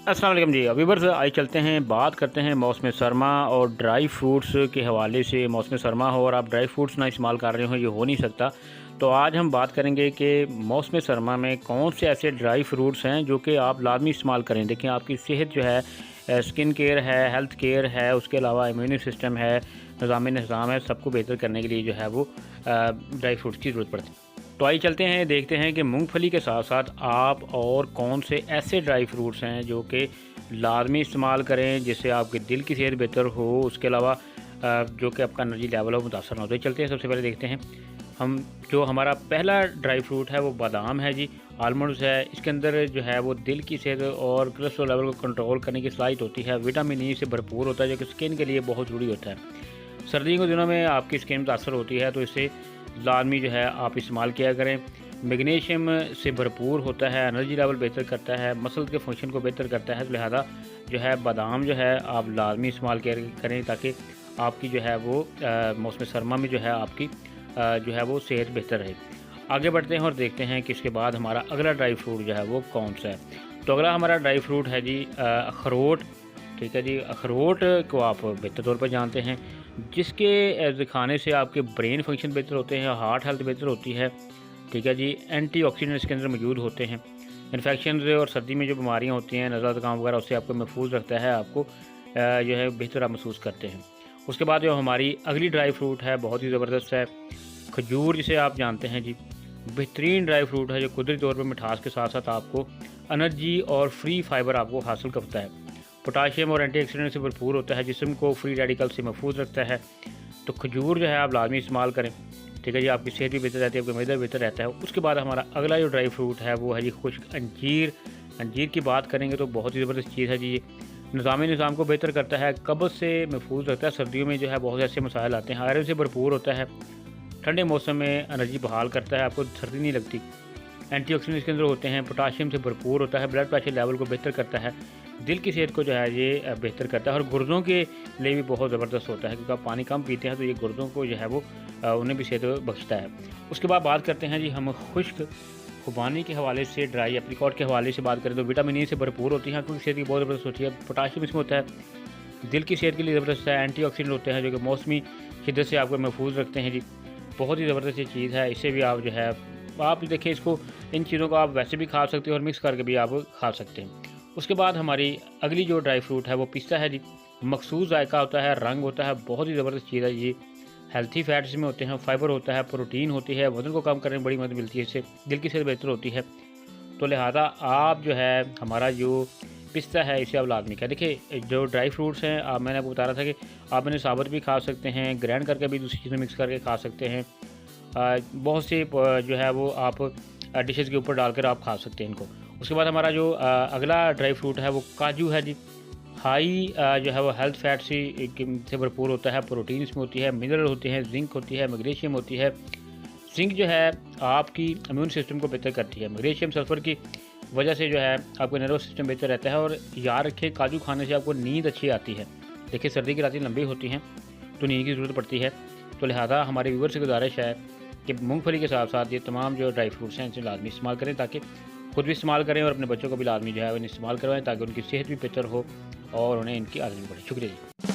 अस्सलाम वालेकुम जी। व्यूअर्स, आइए चलते हैं, बात करते हैं मौसम सरमा और ड्राई फ्रूट्स के हवाले से। मौसम सरमा हो और आप ड्राई फ्रूट्स ना इस्तेमाल कर रहे हो, ये हो नहीं सकता। तो आज हम बात करेंगे कि मौसम सरमा में कौन से ऐसे ड्राई फ्रूट्स हैं जो कि आप लाजमी इस्तेमाल करें। देखिए, आपकी सेहत जो है, स्किन केयर है, हेल्थ केयर है, उसके अलावा इम्यून सिस्टम है, निज़ाम है, सबको बेहतर करने के लिए जो है वो ड्राई फ्रूट्स की ज़रूरत पड़ती है। तो आइए चलते हैं, देखते हैं कि मूंगफली के साथ साथ आप और कौन से ऐसे ड्राई फ्रूट्स हैं जो कि लाजमी इस्तेमाल करें जिससे आपके दिल की सेहत बेहतर हो, उसके अलावा जो कि आपका एनर्जी लेवल हो मुतासर ना हो। तो चलते हैं, सबसे पहले देखते हैं हम। जो हमारा पहला ड्राई फ्रूट है वो बादाम है जी, आलमंड्स है। इसके अंदर जो है वो दिल की सेहत और कोलेस्ट्रॉल लेवल को कंट्रोल करने की सलाहियत होती है। विटामिन ई से भरपूर होता है जो कि स्किन के लिए बहुत ज़रूरी होता है। सर्दियों के दिनों में आपकी स्किन मुतासर होती है, तो इससे लाजमी जो है आप इस्तेमाल किया करें। मैग्नीशियम से भरपूर होता है, एनर्जी लेवल बेहतर करता है, मसल के फंक्शन को बेहतर करता है। तो लिहाजा जो है बादाम जो है आप लाजमी इस्तेमाल करें ताकि आपकी जो है वो मौसम सरमा में जो है आपकी जो है वो सेहत बेहतर रहे। आगे बढ़ते हैं और देखते हैं कि इसके बाद हमारा अगला ड्राई फ्रूट जो है वो कौन सा है। तो अगला हमारा ड्राई फ्रूट है जी अखरोट। ठीक है जी, अखरोट को आप बेहतर तौर पर जानते हैं, जिसके खाने से आपके ब्रेन फंक्शन बेहतर होते हैं, हार्ट हेल्थ बेहतर होती है। ठीक है जी, एंटीऑक्सीडेंट इसके अंदर मौजूद होते हैं। इन्फेक्शन और सर्दी में जो बीमारियां होती हैं, नज़ला ज़ुकाम वगैरह, उससे आपको महफूज रखता है, आपको जो है बेहतर आप महसूस करते हैं। उसके बाद जो हमारी अगली ड्राई फ्रूट है बहुत ही ज़बरदस्त है, खजूर, जिसे आप जानते हैं जी। बेहतरीन ड्राई फ्रूट है जो कुदरती तौर पर मिठास के साथ साथ आपको एनर्जी और फ्री फाइबर आपको हासिल करता है। पोटाशियम और एंटीऑक्सीडेंट से भरपूर होता है, जिस्म को फ्री रेडिकल से महफूज रखता है। तो खजूर जो है आप लाजमी इस्तेमाल करें। ठीक है जी, आपकी सेहत भी बेहतर रहती है, आपका मैदा बेहतर रहता है। उसके बाद हमारा अगला जो ड्राई फ्रूट है वो है जी खुश्क अंजीर। अंजीर की बात करेंगे तो बहुत ही ज़बरदस्त चीज़ है जी ये। निज़ाम को बेहतर करता है, कब्ज़ से महफूज रखता है। सर्दियों में जो है बहुत ऐसे मसाइल आते हैं, आयरन से भरपूर होता है, ठंडे मौसम में एनर्जी बहाल करता है, आपको सर्दी नहीं लगती। एंटीऑक्सीडेंट इसके अंदर होते हैं, पोटाशियम से भरपूर होता है, ब्लड प्रेशर लेवल को बेहतर करता है, दिल की सेहत को जो है ये बेहतर करता है, और गुर्दों के लिए भी बहुत ज़बरदस्त होता है, क्योंकि आप पानी कम पीते हैं तो ये गुर्दों को जो है वो उन्हें भी सेहत बख्शता है। उसके बाद बात करते हैं जी हम खुश्क खुबानी के हवाले से, ड्राई एप्रिकॉट के हवाले से बात करें तो विटामिन ई से भरपूर होती है, क्योंकि सेहत की बहुत ज़बरदस्त होती है। पोटाशियम इसमें होता है, दिल की सेहत के लिए ज़बरदस्त है। एंटीऑक्सीडेंट होते हैं जो कि मौसमी शिद्दत से आपको महफूज रखते हैं जी। बहुत ही ज़बरदस्त ये चीज़ है। इससे भी आप जो है आप देखिए, इसको इन चीज़ों को आप वैसे भी खा सकते हो और मिक्स करके भी आप खा सकते हैं। उसके बाद हमारी अगली जो ड्राई फ्रूट है वो पिस्ता है जी। मखसूस जायका होता है, रंग होता है, बहुत ही ज़बरदस्त चीज़ है ये। हेल्थी फैट्स इसमें होते हैं, फाइबर होता है, प्रोटीन होती है, वज़न को कम करने में बड़ी मदद मिलती है इससे, दिल की सेहत बेहतर होती है। तो लिहाजा आप जो है हमारा जो पिस्ता है इसे आप लाजमी खाएं। देखिए, जो ड्राई फ्रूट्स हैं मैंने आपको बता रहा था कि आप इन्हें साबुत भी खा सकते हैं, ग्राइंड करके भी दूसरी चीज़ें मिक्स करके खा सकते हैं। बहुत से जो है वो आप डिशेज़ के ऊपर डालकर आप खा सकते हैं इनको। उसके बाद हमारा जो अगला ड्राई फ्रूट है वो काजू है जी। हाई जो है वो हेल्थ फैट से भरपूर होता है, प्रोटीन इसमें होती है, मिनरल होते हैं, जिंक होती है, मैग्नीशियम होती है। जिंक जो है आपकी इम्यून सिस्टम को बेहतर करती है, मैग्नीशियम सल्फर की वजह से जो है आपका नर्वस सिस्टम बेहतर रहता है। और याद रखिए, काजू खाने से आपको नींद अच्छी आती है। देखिए, सर्दी की रातें लंबी होती हैं तो नींद की ज़रूरत पड़ती है। तो लिहाजा हमारे व्यूअर से गुजारिश है कि मूंगफली के साथ साथ ये तमाम जो ड्राई फ्रूट्स हैं इसे लाजमी इस्तेमाल करें, ताकि खुद भी इस्तेमाल करें और अपने बच्चों को भी लाजमी जो है इन्हें इस्तेमाल करवाएं, ताकि उनकी सेहत भी बेहतर हो और उन्हें इनकी आदत भी बढ़े। शुक्रिया जी।